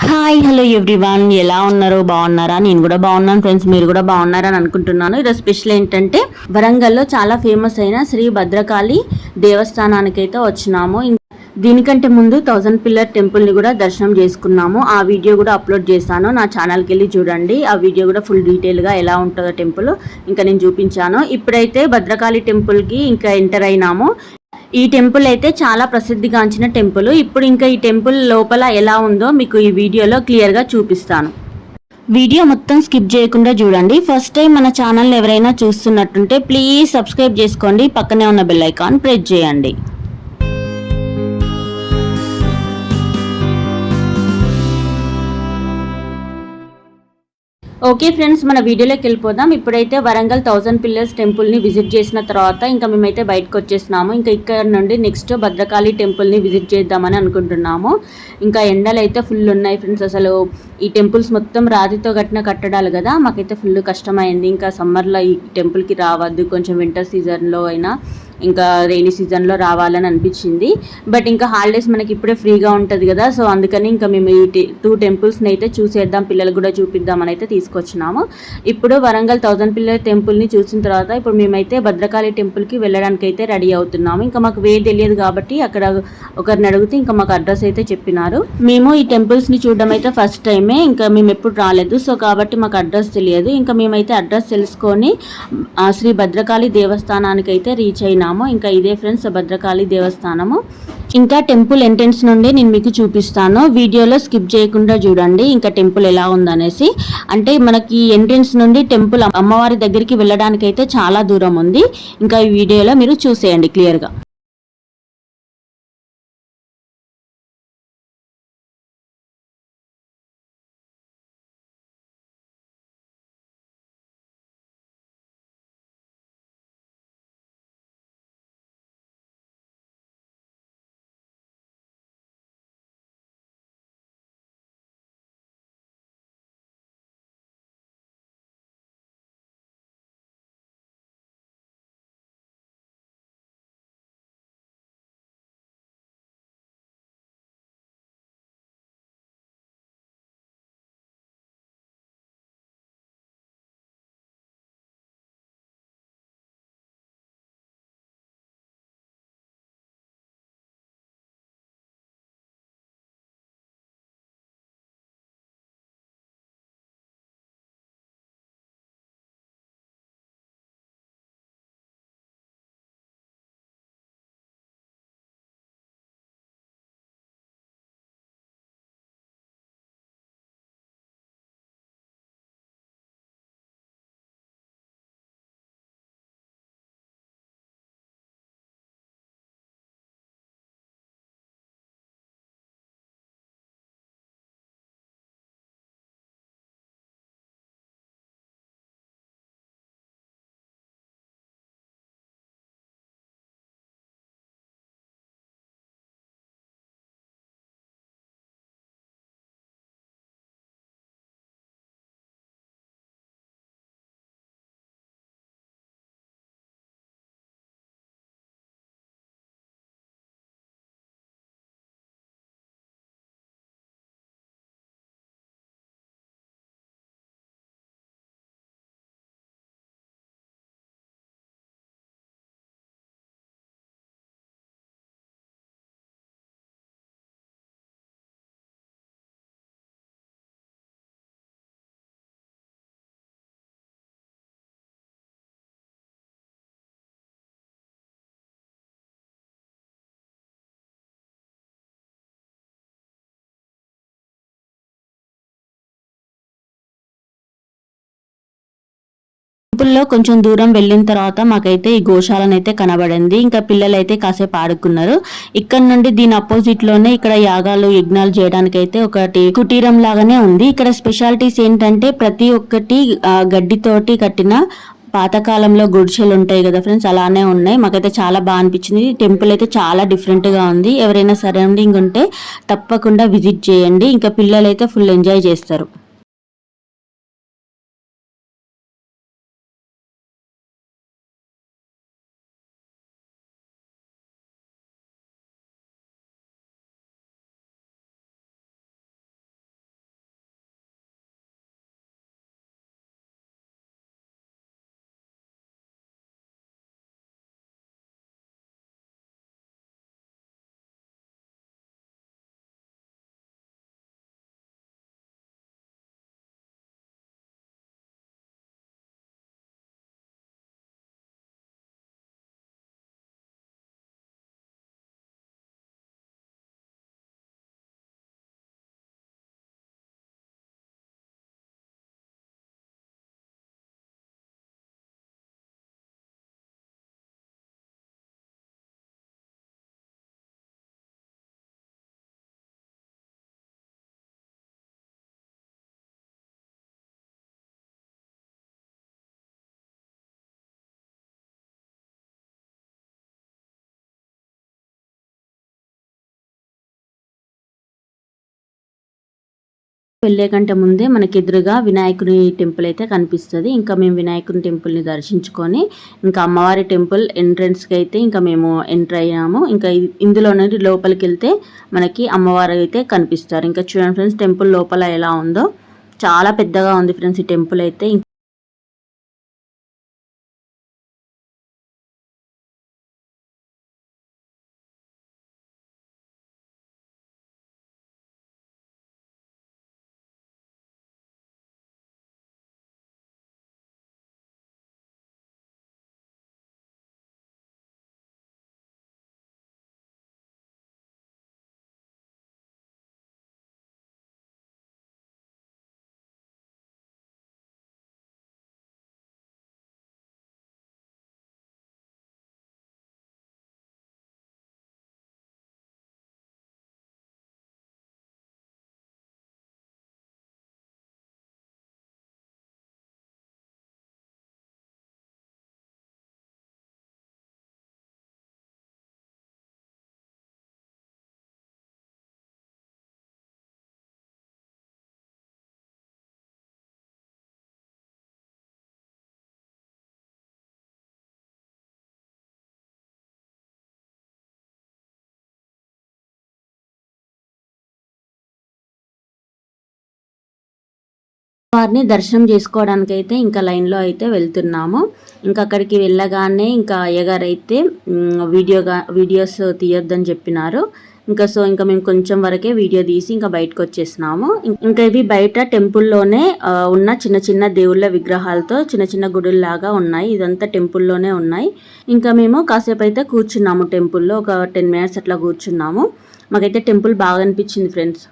Hi hello everyone, ఎలా ఉన్నారు? బాగున్నారా? నేను కూడా బాగున్నాను ఫ్రెండ్స్. మీరు కూడా బాగున్నారని అనుకుంటున్నాను. ఈరోజు స్పెషల్ ఏంటంటే వరంగల్లో చాలా ఫేమస్ అయిన శ్రీ భద్రకాళి దేవస్థానానికి అయితే వచ్చినాము. దీనికంటే ముందు 1000 పిల్లర్ టెంపుల్ని కూడా దర్శనం చేసుకున్నాము. ఆ వీడియో కూడా అప్లోడ్ చేశాను, నా ఛానల్కి వెళ్ళి చూడండి. ఆ వీడియో కూడా ఫుల్ డీటెయిల్గా ఎలా ఉంటుందో టెంపుల్ ఇంకా నేను చూపించాను. ఇప్పుడైతే భద్రకాళి టెంపుల్కి ఇంకా ఎంటర్ అయినాము. ఈ టెంపుల్ అయితే చాలా ప్రసిద్ధిగాంచిన టెంపుల్. ఇప్పుడు ఇంకా ఈ టెంపుల్ లోపల ఎలా ఉందో మీకు ఈ వీడియోలో క్లియర్గా చూపిస్తాను. వీడియో మొత్తం స్కిప్ చేయకుండా చూడండి. ఫస్ట్ టైం మన ఛానల్ ఎవరైనా చూస్తున్నట్టుంటే ప్లీజ్ సబ్స్క్రైబ్ చేసుకోండి, పక్కనే ఉన్న బెల్ ఐకాన్ ప్రెస్ చేయండి. ఓకే ఫ్రెండ్స్, మన వీడియోలోకి వెళ్ళిపోదాం. ఇప్పుడైతే వరంగల్ 1000 పిల్లర్స్ టెంపుల్ని విజిట్ చేసిన తర్వాత ఇంకా మేమైతే బయటకు వచ్చేసినాము. ఇంకా ఇక్కడ నుండి నెక్స్ట్ భద్రకాళి టెంపుల్ని విజిట్ చేద్దామని అనుకుంటున్నాము. ఇంకా ఎండలు అయితే ఫుల్ ఉన్నాయి ఫ్రెండ్స్. అసలు ఈ టెంపుల్స్ మొత్తం రాతితో కట్టిన కట్టడాలు కదా, మాకైతే ఫుల్ కష్టమైంది. ఇంకా సమ్మర్లో ఈ టెంపుల్కి రావద్దు, కొంచెం వింటర్ సీజన్లో అయినా ఇంకా రెయినీ సీజన్లో రావాలని అనిపించింది. బట్ ఇంకా హాలిడేస్ మనకి ఇప్పుడే ఫ్రీగా ఉంటుంది కదా, సో అందుకని ఇంకా మేము ఈ 2 టెంపుల్స్ని అయితే చూసేద్దాం, పిల్లలకు కూడా చూపిద్దామని అయితే తీసుకొచ్చినాము. ఇప్పుడు వరంగల్ 1000 పిల్లర్ టెంపుల్ని చూసిన తర్వాత ఇప్పుడు మేమైతే భద్రకాళి టెంపుల్కి వెళ్ళడానికి అయితే రెడీ అవుతున్నాము. ఇంకా మాకు వే తెలియదు కాబట్టి అక్కడ ఒకరిని అడిగితే ఇంకా మాకు అడ్రస్ అయితే చెప్పినారు. మేము ఈ టెంపుల్స్ని చూడడం అయితే ఫస్ట్ టైమే, ఇంకా మేము ఎప్పుడు రాలేదు, సో కాబట్టి మాకు అడ్రస్ తెలియదు. ఇంకా మేమైతే అడ్రస్ తెలుసుకొని శ్రీ భద్రకాళి దేవస్థానానికి అయితే రీచ్ అయినాము. ఇంకా ఇదే ఫ్రెండ్స్ భద్రకాళి దేవస్థానము. ఇంకా టెంపుల్ ఎంట్రన్స్ నుండి నేను మీకు చూపిస్తాను, వీడియోలో స్కిప్ చేయకుండా చూడండి ఇంకా టెంపుల్ ఎలా ఉందనేసి. అంటే మనకి ఎంట్రన్స్ నుండి టెంపుల్ అమ్మవారి దగ్గరికి వెళ్ళడానికి అయితే చాలా దూరం ఉంది. ఇంకా ఈ వీడియోలో మీరు చూసేయండి క్లియర్గా. టెంపుల్లో కొంచెం దూరం వెళ్ళిన తర్వాత మాకైతే ఈ గోశాలను అయితే కనబడింది. ఇంకా పిల్లలు అయితే కాసేపు ఆడుకున్నారు. ఇక్కడ నుండి దీని అపోజిట్ లోనే ఇక్కడ యాగాలు యజ్ఞాలు చేయడానికి అయితే ఒకటి కుటీరం లాగానే ఉంది. ఇక్కడ స్పెషాలిటీస్ ఏంటంటే ప్రతి ఒక్కటి గడ్డితోటి కట్టిన పాతకాలంలో గుడిసెలు ఉంటాయి కదా ఫ్రెండ్స్, అలానే ఉన్నాయి. మాకైతే చాలా బాగా అనిపించింది. టెంపుల్ అయితే చాలా డిఫరెంట్ గా ఉంది. ఎవరైనా సరౌండింగ్ ఉంటే తప్పకుండా విజిట్ చేయండి. ఇంకా పిల్లలు అయితే ఫుల్ ఎంజాయ్ చేస్తారు. వెళ్ళే కంటే ముందే మనకి ఎదురుగా వినాయకుని టెంపుల్ అయితే కనిపిస్తుంది. ఇంకా మేము వినాయకుని టెంపుల్ని దర్శించుకొని ఇంకా అమ్మవారి టెంపుల్ ఎంట్రన్స్కి అయితే ఇంకా మేము ఎంటర్ అయ్యాము. ఇంకా ఇందులో నుండి లోపలికి వెళ్తే మనకి అమ్మవారు అయితే కనిపిస్తారు. ఇంకా చూడండి ఫ్రెండ్స్, టెంపుల్ లోపల ఎలా ఉందో చాలా పెద్దగా ఉంది ఫ్రెండ్స్ ఈ టెంపుల్ అయితే. వారిని దర్శనం చేసుకోవడానికి అయితే ఇంకా లైన్లో అయితే వెళ్తున్నాము. ఇంకా అక్కడికి వెళ్ళగానే ఇంకా అయ్యగారు అయితే వీడియోస్ తీయొద్దని చెప్పినారు. ఇంకా మేము కొంచెం వరకే వీడియో తీసి ఇంకా బయటకు వచ్చేసినాము. ఇంకా ఇవి బయట టెంపుల్లోనే ఉన్న చిన్న చిన్న దేవుళ్ళ విగ్రహాలతో చిన్న చిన్న గుడుల్లాగా ఉన్నాయి. ఇదంతా టెంపుల్లోనే ఉన్నాయి. ఇంకా మేము కాసేపు అయితే కూర్చున్నాము టెంపుల్లో. ఒక 10 minutes అట్లా కూర్చున్నాము. మాకైతే టెంపుల్ బాగా అనిపించింది ఫ్రెండ్స్.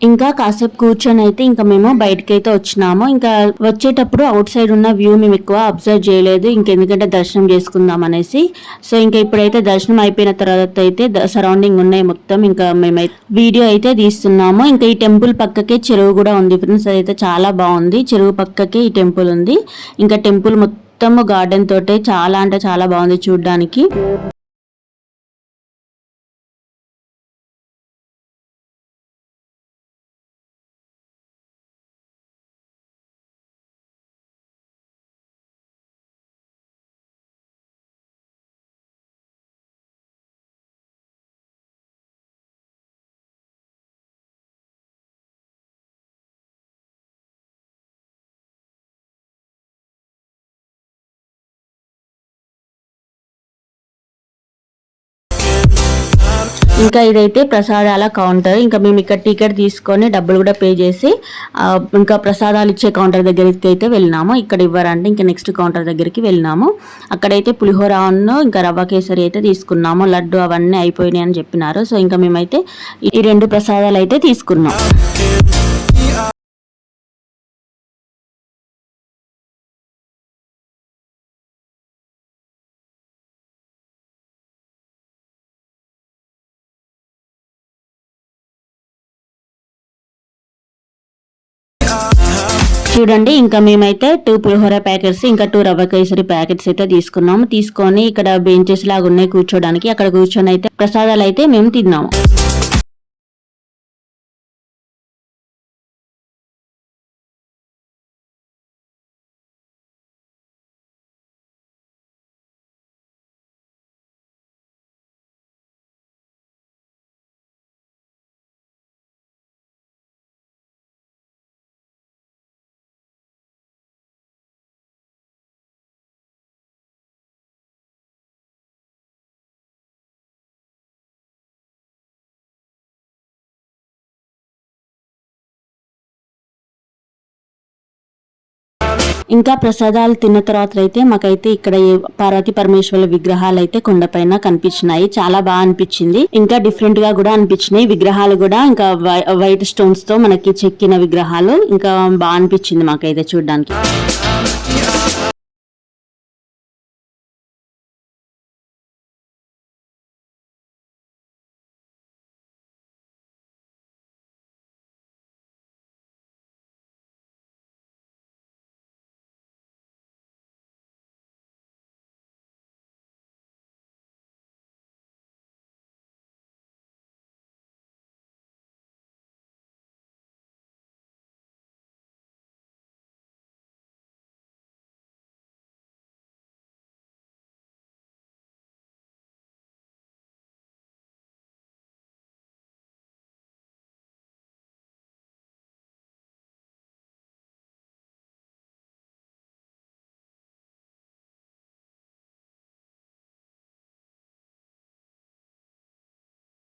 ఇంకా కాసేపు కూర్చొని అయితే ఇంకా మేము బయటకైతే వచ్చినాము. ఇంకా వచ్చేటప్పుడు అవుట్ సైడ్ ఉన్న వ్యూ మేము ఎక్కువ అబ్జర్వ్ చేయలేదు, ఇంకెందుకంటే దర్శనం చేసుకుందాం అనేసి. సో ఇంకా ఇప్పుడైతే దర్శనం అయిపోయిన తర్వాత అయితే సరౌండింగ్ ఉన్నాయి మొత్తం. ఇంకా మేమైతే వీడియో అయితే తీస్తున్నాము. ఇంకా ఈ టెంపుల్ పక్కకే చెరువు కూడా ఉంది ఫ్రెండ్స్, అదైతే చాలా బాగుంది. చెరువు పక్కకే ఈ టెంపుల్ ఉంది. ఇంకా టెంపుల్ మొత్తం గార్డెన్ తోటే చాలా అంటే చాలా బాగుంది చూడడానికి. ఇంకా ఇదైతే ప్రసాదాల కౌంటర్. ఇంకా మేము ఇక్కడ టికెట్ తీసుకొని డబ్బులు కూడా పే చేసి ఇంకా ప్రసాదాలు ఇచ్చే కౌంటర్ దగ్గరికి అయితే వెళ్ళినాము. ఇక్కడ ఇవ్వరంటే ఇంకా నెక్స్ట్ కౌంటర్ దగ్గరికి వెళ్ళినాము. అక్కడైతే పులిహోర ఇంకా రవ్వ కేసరి అయితే తీసుకున్నాము. లడ్డు అవన్నీ అయిపోయినాయి అని చెప్పినారు. సో ఇంకా మేమైతే ఈ 2 ప్రసాదాలు అయితే తీసుకున్నాం. చూడండి, ఇంకా మేమైతే 2 పులిహోర ప్యాకెట్స్ ఇంకా 2 రవ్వ కేసరి ప్యాకెట్స్ అయితే తీసుకున్నాము. తీసుకొని ఇక్కడ బెంచెస్ లాగా ఉన్నాయి కూర్చోడానికి, అక్కడ కూర్చొని అయితే ప్రసాదాలు అయితే మేము తిన్నాము. ఇంకా ప్రసాదాలు తిన్న తర్వాత అయితే మాకైతే ఇక్కడ పార్వతీ పరమేశ్వరుల విగ్రహాలు అయితే కొండపైన కనిపించినాయి. చాలా బాగా అనిపించింది. ఇంకా డిఫరెంట్ గా కూడా అనిపించినాయి విగ్రహాలు కూడా. ఇంకా వైట్ స్టోన్స్ తో మనకి చెక్కిన విగ్రహాలు ఇంకా బాగా అనిపించింది మాకైతే చూడడానికి.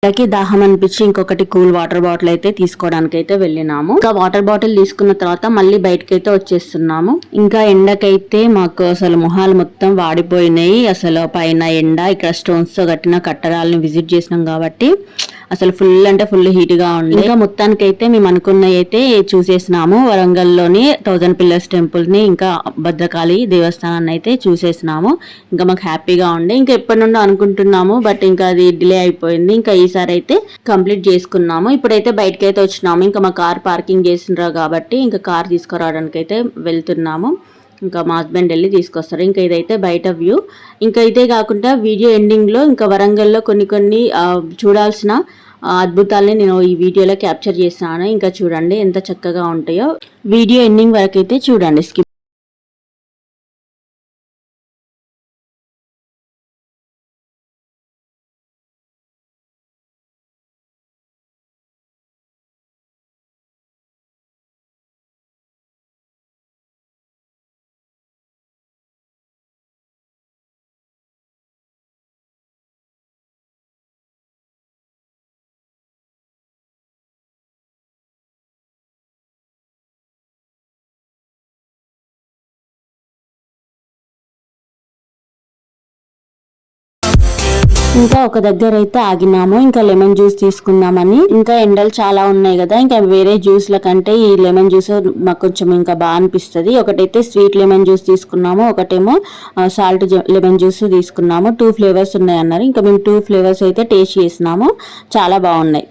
ఎండకి దాహం అనిపించి ఇంకొకటి కూల్ వాటర్ బాటిల్ అయితే తీసుకోవడానికి అయితే వెళ్ళినాము. ఇంకా వాటర్ బాటిల్ తీసుకున్న తర్వాత మళ్ళీ బయటకి అయితే వచ్చేస్తున్నాము. ఇంకా ఎండకైతే మాకు అసలు మొహాలు మొత్తం వాడిపోయినాయి. అసలు పైన ఎండ, ఇక్కడ స్టోన్స్ తో కట్టిన కట్టడాలను విజిట్ చేసినాం కాబట్టి అసలు ఫుల్ అంటే ఫుల్ హీట్ గా ఉంది. ఇంకా మొత్తానికైతే మేము అనుకున్నవి అయితే చూసేసినాము. వరంగల్లోని 1000 పిల్లర్స్ టెంపుల్ ని, ఇంకా భద్రకాళి దేవస్థానాన్ని అయితే చూసేసినాము. ఇంకా మాకు హ్యాపీగా ఉండే. ఇంకా ఎప్పటి నుండో అనుకుంటున్నాము, బట్ ఇంకా అది డిలే అయిపోయింది. ఇంకా ఈసారి అయితే కంప్లీట్ చేసుకున్నాము. ఇప్పుడైతే బయటకి అయితే వచ్చినాము. ఇంకా మా కార్ పార్కింగ్ చేసినారు కాబట్టి ఇంకా కార్ తీసుకురావడానికి అయితే వెళ్తున్నాము. ఇంకా మా హస్బెండ్ వెళ్ళి తీసుకొస్తారు. ఇంకా ఇదైతే బయట వ్యూ. ఇంకా ఇదే కాకుండా వీడియో ఎండింగ్లో ఇంకా వరంగల్లో కొన్ని చూడాల్సిన అద్భుతాలని నేను ఈ వీడియోలో క్యాప్చర్ చేస్తాను. ఇంకా చూడండి ఎంత చక్కగా ఉంటాయో. వీడియో ఎండింగ్ వరకు అయితే చూడండి. ఇంకా ఒక దగ్గర అయితే ఆగినాము. ఇంకా లెమన్ జ్యూస్ తీసుకుందామని. ఇంకా ఎండలు చాలా ఉన్నాయి కదా, ఇంకా వేరే జ్యూస్ల కంటే ఈ లెమన్ జ్యూస్ మాకు కొంచెం ఇంకా బాగా అనిపిస్తుంది. ఒకటైతే స్వీట్ లెమన్ జ్యూస్ తీసుకున్నాము, ఒకటేమో సాల్ట్ లెమన్ జ్యూస్ తీసుకున్నాము. 2 ఫ్లేవర్స్ ఉన్నాయి అన్నారు. ఇంకా మేము 2 ఫ్లేవర్స్ అయితే టేస్ట్ చేసినాము, చాలా బాగున్నాయి.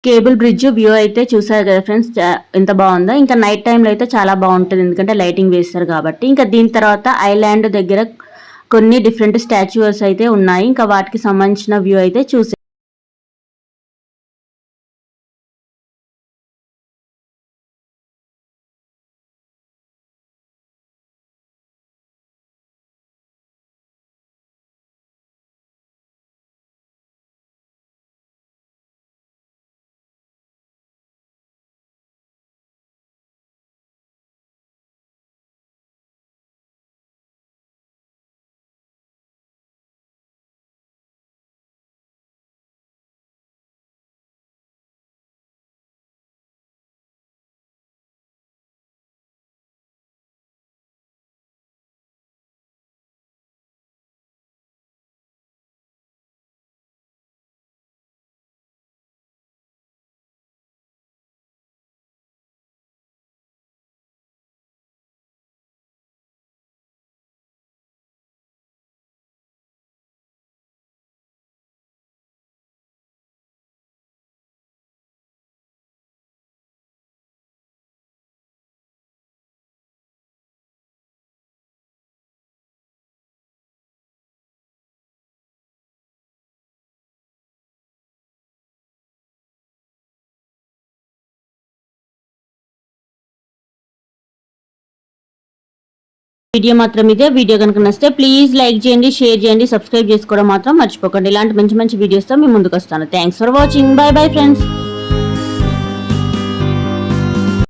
కేబుల్ బ్రిడ్జ్ వ్యూ అయితే చూసారు కదా ఫ్రెండ్స్, ఎంత బాగుందో. ఇంకా నైట్ టైంలో అయితే చాలా బాగుంటుంది, ఎందుకంటే లైటింగ్ వేస్తారు కాబట్టి. ఇంకా దీని తర్వాత ఐలాండ్ దగ్గర కొన్ని డిఫరెంట్ స్టాచ్యూస్ అయితే ఉన్నాయి, ఇంకా వాటికి సంబంధించిన వ్యూ అయితే చూసే. వీడియో మాత్రం ఇదే. వీడియో కనుక నచ్చితే ప్లీజ్ లైక్ చేయండి, షేర్ చేయండి, సబ్స్క్రైబ్ చేసుకోవడం మాత్రం మర్చిపోకండి. ఇలాంటి మంచి మంచి వీడియోస్తో మీ ముందుకు వస్తాను. Thanks for watching. By bye friends.